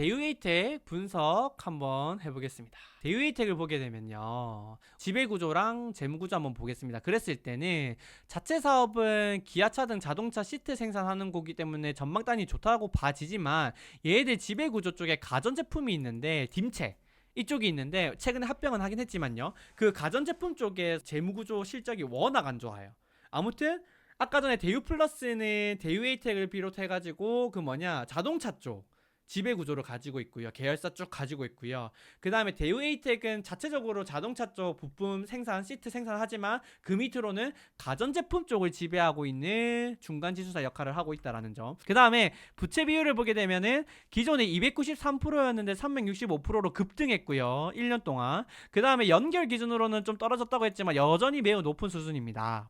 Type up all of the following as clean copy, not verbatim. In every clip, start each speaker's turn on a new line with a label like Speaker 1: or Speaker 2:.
Speaker 1: 대유혜택 분석 한번 해보겠습니다. 대유혜택을 보게 되면요, 지배구조랑 재무구조 한번 보겠습니다. 그랬을 때는 자체 사업은 기아차 등 자동차 시트 생산하는 거기 때문에 전망단이 좋다고 봐지지만, 얘네들 지배구조 쪽에 가전제품이 있는데 딤체 이쪽이 있는데 최근에 합병은 하긴 했지만요, 그 가전제품 쪽에 재무구조 실적이 워낙 안 좋아요. 아무튼 아까 전에 대유플러스는 대유에이텍을 비롯해가지고 자동차 쪽 지배 구조를 가지고 있고요. 계열사 쭉 가지고 있고요. 그 다음에 대유에이텍은 자체적으로 자동차 쪽 부품 생산, 시트 생산하지만 그 밑으로는 가전제품 쪽을 지배하고 있는 중간 지주사 역할을 하고 있다라는 점. 그 다음에 부채 비율을 보게 되면은 기존에 293%였는데 365%로 급등했고요. 1년 동안. 그 다음에 연결 기준으로는 좀 떨어졌다고 했지만 여전히 매우 높은 수준입니다.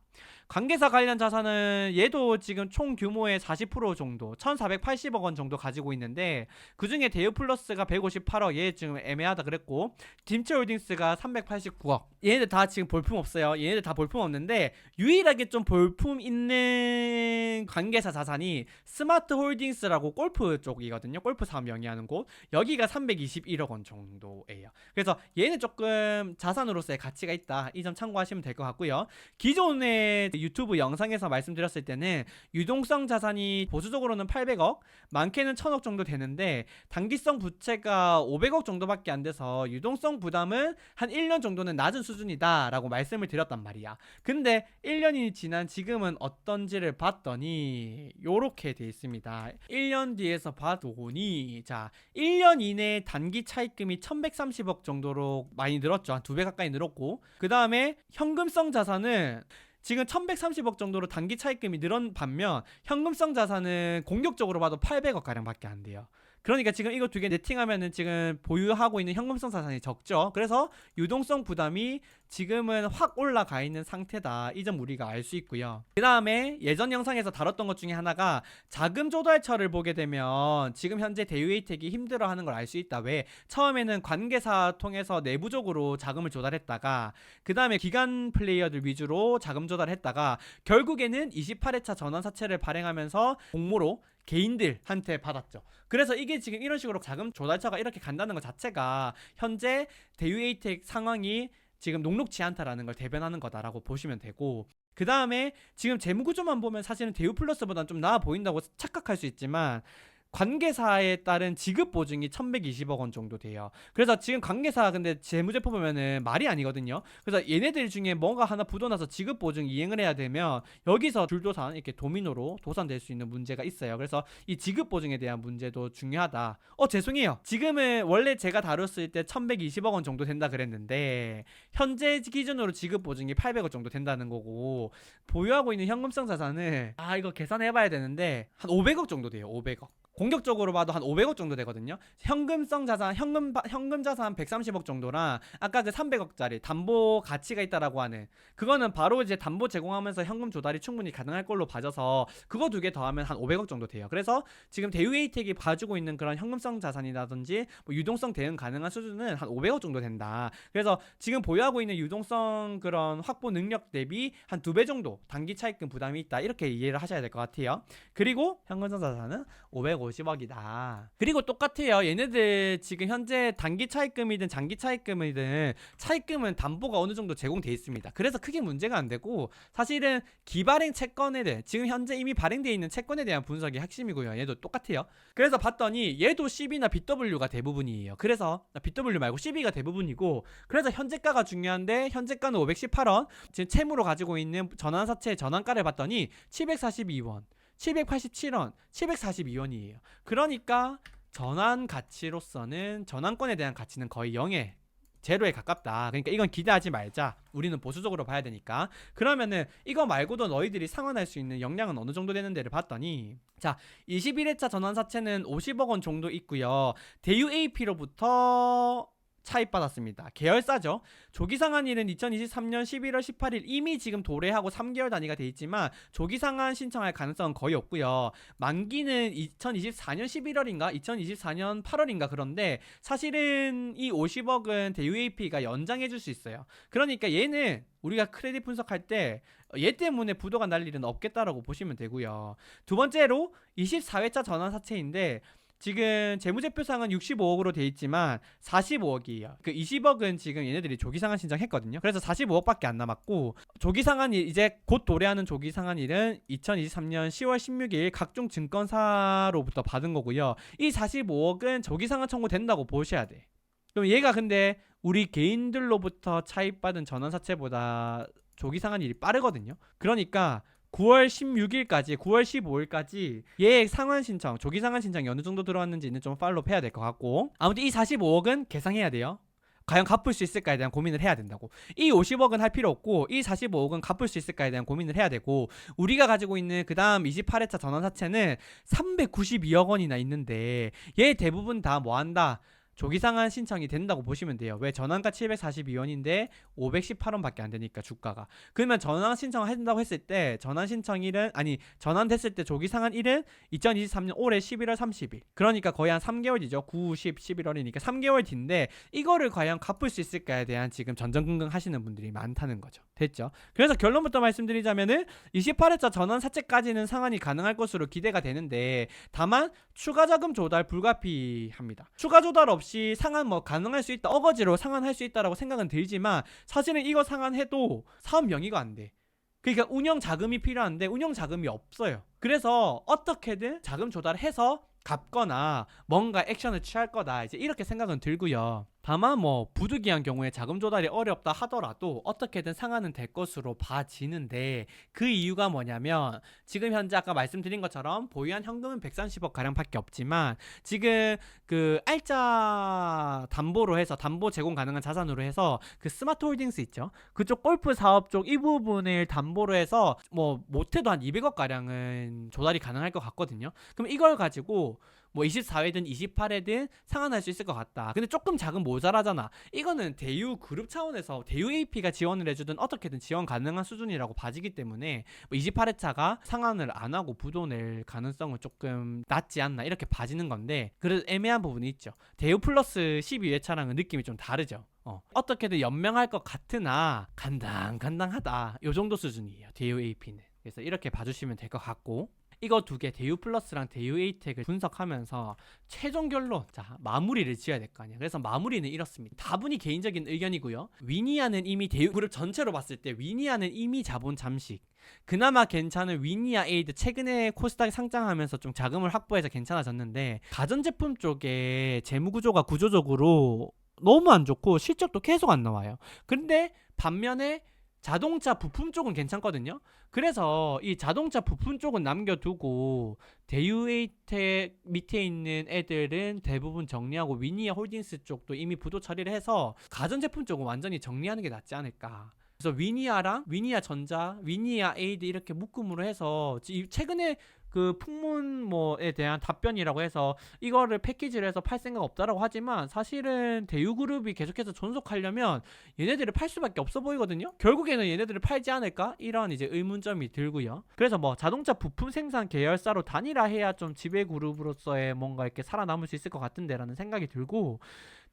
Speaker 1: 관계사 관련 자산은 얘도 지금 총 규모의 40% 정도, 1480억 원 정도 가지고 있는데, 그 중에 대유플러스가 158억, 얘 지금 애매하다 그랬고, 딤체홀딩스가 389억. 얘네들 다 지금 볼품 없어요. 얘네들 다 볼품 없는데 유일하게 좀 볼품 있는 관계사 자산이 스마트홀딩스라고 골프 쪽이거든요. 골프 사업 영위하는 곳. 여기가 321억 원 정도예요. 그래서 얘는 조금 자산으로서의 가치가 있다. 이 점 참고하시면 될 것 같고요. 기존에 유튜브 영상에서 말씀드렸을 때는 유동성 자산이 보수적으로는 800억, 많게는 1000억 정도 되는데 단기성 부채가 500억 정도밖에 안 돼서 유동성 부담은 한 1년 정도는 낮은 수준이다 라고 말씀을 드렸단 말이야. 근데 1년이 지난 지금은 어떤지를 봤더니 요렇게 돼 있습니다. 1년 뒤에서 봤더니, 자, 1년 이내에 단기 차입금이 1130억 정도로 많이 늘었죠. 한 2배 가까이 늘었고, 그 다음에 현금성 자산은 지금 1130억 정도로 단기 차입금이 늘은 반면 현금성 자산은 공격적으로 봐도 800억 가량 밖에 안 돼요. 그러니까 지금 이거 두 개 네팅하면은 지금 보유하고 있는 현금성 자산이 적죠. 그래서 유동성 부담이 지금은 확 올라가 있는 상태다. 이 점 우리가 알 수 있고요. 그 다음에 예전 영상에서 다뤘던 것 중에 하나가 자금 조달처를 보게 되면 지금 현재 대유에이텍이 힘들어하는 걸 알 수 있다. 왜? 처음에는 관계사 통해서 내부적으로 자금을 조달했다가, 그 다음에 기관 플레이어들 위주로 자금 조달했다가 결국에는 28회차 전환사채를 발행하면서 공모로 개인들한테 받았죠. 그래서 이게 지금 이런 식으로 자금 조달처가 이렇게 간다는 것 자체가 현재 대유에이텍 상황이 지금 녹록지 않다라는 걸 대변하는 거다라고 보시면 되고, 그 다음에 지금 재무구조만 보면 사실은 대유플러스보다는 좀 나아 보인다고 착각할 수 있지만 관계사에 따른 지급 보증이 1120억 원 정도 돼요. 그래서 지금 관계사 근데 재무제표 보면은 말이 아니거든요. 그래서 얘네들 중에 뭔가 하나 부도나서 지급 보증 이행을 해야 되면 여기서 줄도산, 이렇게 도미노로 도산될 수 있는 문제가 있어요. 그래서 이 지급 보증에 대한 문제도 중요하다. 죄송해요. 지금은 원래 제가 다뤘을 때 1120억 원 정도 된다 그랬는데 현재 기준으로 지급 보증이 800억 정도 된다는 거고, 보유하고 있는 현금성 자산은 이거 계산해 봐야 되는데 한 500억 정도 돼요. 500억. 공격적으로 봐도 한 500억 정도 되거든요. 현금성 자산, 현금 자산 130억 정도랑 아까 그 300억짜리 담보 가치가 있다라고 하는 그거는 바로 이제 담보 제공하면서 현금 조달이 충분히 가능할 걸로 봐져서 그거 두 개 더하면 한 500억 정도 돼요. 그래서 지금 대유에이텍이 봐주고 있는 그런 현금성 자산이라든지 뭐 유동성 대응 가능한 수준은 한 500억 정도 된다. 그래서 지금 보유하고 있는 유동성 그런 확보 능력 대비 한 2배 정도 단기 차입금 부담이 있다. 이렇게 이해를 하셔야 될 것 같아요. 그리고 현금성 자산은 550억이다. 그리고 똑같아요. 얘네들 지금 현재 단기 차입금이든 장기 차입금이든 차입금은 담보가 어느 정도 제공돼 있습니다. 그래서 크게 문제가 안 되고, 사실은 기발행 채권에 대해 지금 현재 이미 발행되어 있는 채권에 대한 분석이 핵심이고요. 얘도 똑같아요. 그래서 봤더니 얘도 CB나 BW가 대부분이에요. 그래서 BW 말고 CB가 대부분이고, 그래서 현재가가 중요한데 현재가는 518원, 지금 채무로 가지고 있는 전환사채 전환가를 봤더니 742원, 787원, 742원이에요. 그러니까 전환 가치로서는, 전환권에 대한 가치는 거의 0에 제로에 가깝다. 그러니까 이건 기대하지 말자. 우리는 보수적으로 봐야 되니까. 그러면은 이거 말고도 너희들이 상환할 수 있는 역량은 어느 정도 되는데를 봤더니, 자, 21회차 전환사채는 50억 원 정도 있고요. 대유 AP로부터 차입받았습니다. 계열사죠. 조기상환일은 2023년 11월 18일, 이미 지금 도래하고 3개월 단위가 돼 있지만 조기상환 신청할 가능성은 거의 없고요. 만기는 2024년 11월인가 2024년 8월인가. 그런데 사실은 이 50억은 대유AP가 연장해 줄 수 있어요. 그러니까 얘는 우리가 크레딧 분석할 때 얘 때문에 부도가 날 일은 없겠다라고 보시면 되고요. 두 번째로 24회차 전환사채인데 지금 재무제표상은 65억으로 돼 있지만 45억이에요. 그 20억은 지금 얘네들이 조기상환 신청했거든요. 그래서 45억밖에 안 남았고, 조기상환일 이제 곧 도래하는 조기상환일은 2023년 10월 16일 각종 증권사로부터 받은 거고요. 이 45억은 조기상환 청구된다고 보셔야 돼. 그럼 얘가 근데 우리 개인들로부터 차입받은 전환사채보다 조기상환일이 빠르거든요. 그러니까 9월 16일까지, 9월 15일까지 얘 상환 신청, 조기 상환 신청이 어느 정도 들어왔는지는 좀 팔로우 해야 될 것 같고, 아무튼 이 45억은 계상해야 돼요. 과연 갚을 수 있을까에 대한 고민을 해야 된다고. 이 50억은 할 필요 없고 이 45억은 갚을 수 있을까에 대한 고민을 해야 되고, 우리가 가지고 있는 그 다음 28회차 전환사채는 392억 원이나 있는데 얘 대부분 다 뭐한다? 조기상환 신청이 된다고 보시면 돼요. 왜? 전환가 742원인데 518원밖에 안 되니까 주가가. 그러면 전환 신청을 한다고 했을 때 전환 신청일은, 아니 전환됐을 때 조기상환일은 2023년 올해 11월 30일. 그러니까 거의 한 3개월 뒤죠. 9, 10, 11월이니까 3개월 뒤인데 이거를 과연 갚을 수 있을까에 대한 지금 전전긍긍 하시는 분들이 많다는 거죠. 됐죠? 그래서 결론부터 말씀드리자면은 28회차 전환사채까지는 상환이 가능할 것으로 기대가 되는데, 다만 추가 자금 조달 불가피합니다. 추가 조달 없이 상환 뭐 가능할 수 있다, 어거지로 상환할 수 있다라고 생각은 들지만 사실은 이거 상환해도 사업 명의가 안 돼. 그러니까 운영 자금이 필요한데 운영 자금이 없어요. 그래서 어떻게든 자금 조달해서 갚거나 뭔가 액션을 취할 거다, 이제 이렇게 생각은 들고요. 다만 뭐 부득이한 경우에 자금 조달이 어렵다 하더라도 어떻게든 상환은 될 것으로 봐지는데, 그 이유가 뭐냐면 지금 현재 아까 말씀드린 것처럼 보유한 현금은 130억 가량 밖에 없지만 지금 그 알짜 담보로 해서, 담보 제공 가능한 자산으로 해서 그 스마트 홀딩스 있죠, 그쪽 골프 사업 쪽 이 부분을 담보로 해서 뭐 못해도 한 200억 가량은 조달이 가능할 것 같거든요. 그럼 이걸 가지고 뭐 24회든 28회든 상환할 수 있을 것 같다. 근데 조금 자금 모자라잖아. 이거는 대유 그룹 차원에서 대유 AP가 지원을 해주든 어떻게든 지원 가능한 수준이라고 봐지기 때문에 뭐 28회차가 상환을 안 하고 부도 낼 가능성은 조금 낮지 않나, 이렇게 봐지는 건데, 그래도 애매한 부분이 있죠. 대유 플러스 12회차랑은 느낌이 좀 다르죠. 어떻게든 연명할 것 같으나 간당간당하다, 요 정도 수준이에요, 대유 AP는. 그래서 이렇게 봐주시면 될 것 같고, 이거 두 개, 대유 플러스랑 대유 에이텍을 분석하면서 최종 결론, 자 마무리를 지어야 될 거 아니야. 그래서 마무리는 이렇습니다. 다분히 개인적인 의견이고요. 위니아는 이미 대유 그룹 전체로 봤을 때 위니아는 이미 자본 잠식, 그나마 괜찮은 위니아 에이드 최근에 코스닥이 상장하면서 좀 자금을 확보해서 괜찮아졌는데, 가전제품 쪽에 재무구조가 구조적으로 너무 안 좋고 실적도 계속 안 나와요. 근데 반면에 자동차 부품 쪽은 괜찮거든요. 그래서 이 자동차 부품 쪽은 남겨두고 대유에이텍 밑에 있는 애들은 대부분 정리하고 위니아 홀딩스 쪽도 이미 부도 처리를 해서 가전제품 쪽은 완전히 정리하는 게 낫지 않을까. 그래서 위니아랑 위니아 전자, 위니아 에이드 이렇게 묶음으로 해서 최근에 그 풍문 뭐에 대한 답변이라고 해서 이거를 패키지를 해서 팔 생각 없다라고 하지만, 사실은 대유그룹이 계속해서 존속하려면 얘네들을 팔 수밖에 없어 보이거든요. 결국에는 얘네들을 팔지 않을까, 이런 이제 의문점이 들고요. 그래서 뭐 자동차 부품 생산 계열사로 단일화해야 좀 지배그룹으로서의 뭔가 이렇게 살아남을 수 있을 것 같은데라는 생각이 들고,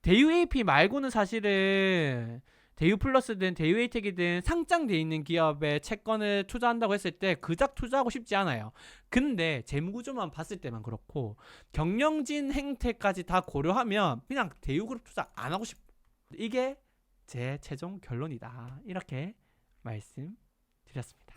Speaker 1: 대유 AP 말고는 사실은 대유 플러스든 대유 에이텍이든 상장돼 있는 기업에 채권을 투자한다고 했을 때 그닥 투자하고 싶지 않아요. 근데 재무구조만 봤을 때만 그렇고 경영진 행태까지 다 고려하면 그냥 대유그룹 투자 안 하고 싶어. 이게 제 최종 결론이다, 이렇게 말씀드렸습니다.